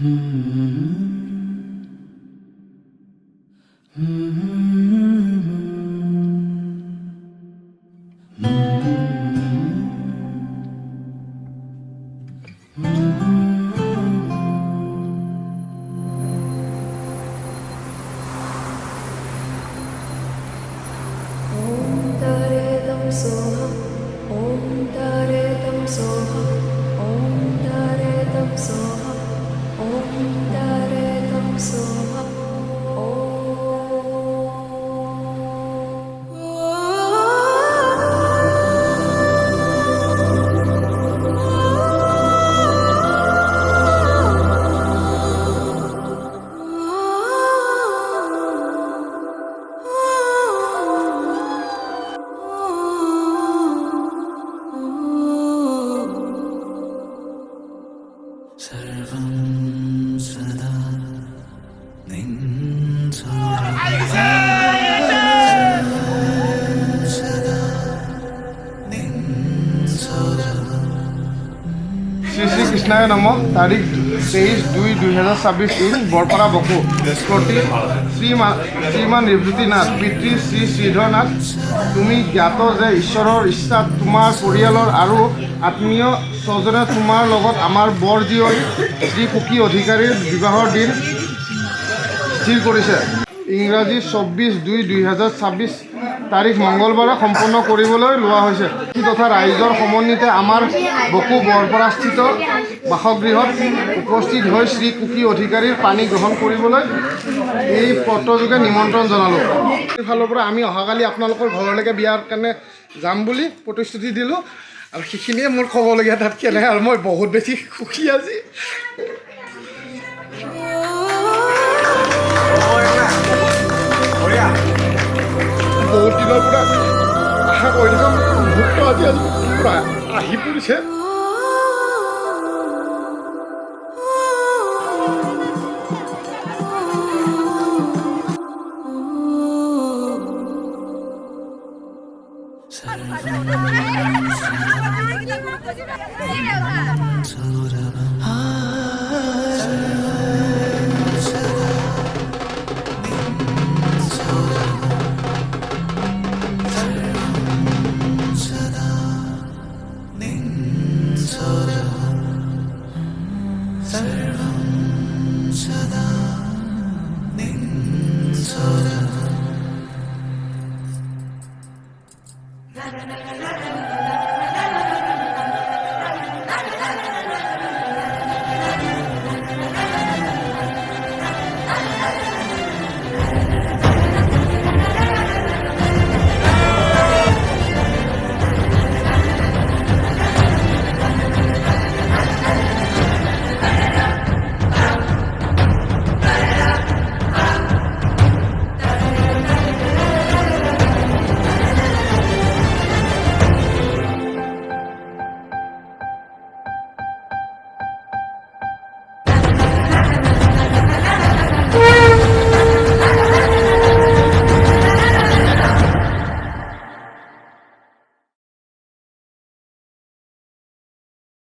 শ্ৰী শ্ৰী কৃষ্ণায় নম। তাৰিখ 23/2/2026 ইন বৰপাৰা বকো। স্কটি শ্ৰীমান নিবৃত্তিনাথ, পিতৃ শ্ৰী শ্ৰীধৰনাথ। তুমি জ্ঞাত যে ঈশ্বৰৰ ইচ্ছাত তোমাৰ পৰিয়ালৰ আৰু আত্মীয় স্বজনে তোমাৰ লগত আমাৰ বৰ জীয়ৰী শ্ৰী কুকি অধিকাৰীৰ বিবাহৰ দিন স্থিৰ কৰিছে। ইংৰাজী 24/2/2026 তাৰিখ মঙ্গলবাৰে সম্পন্ন কৰিবলৈ লোৱা হৈছে। তথা ৰাইজৰ সমন্বিতে আমাৰ বকো বৰপাৰাস্থিত বাসগৃহত উপস্থিত হৈ শ্ৰী কুকি অধিকাৰীৰ পানী গ্ৰহণ কৰিবলৈ এই পত্ৰযোগে নিমন্ত্ৰণ জনালোঁ। ফালৰ পৰা আমি অহাকালি আপোনালোকৰ ঘৰলৈকে বিয়াৰ কাৰণে যাম বুলি প্ৰতিশ্ৰুতি দিলোঁ আৰু সেইখিনিয়ে মোৰ ক'বলগীয়া তাত কেনে। আৰু মই বহুত বেছি সুখী আজি। বহুত দিনৰ পৰা আশা কৰি থকা মুহূৰ্ত আজি পূৰা আহি পৰিছে। Sada,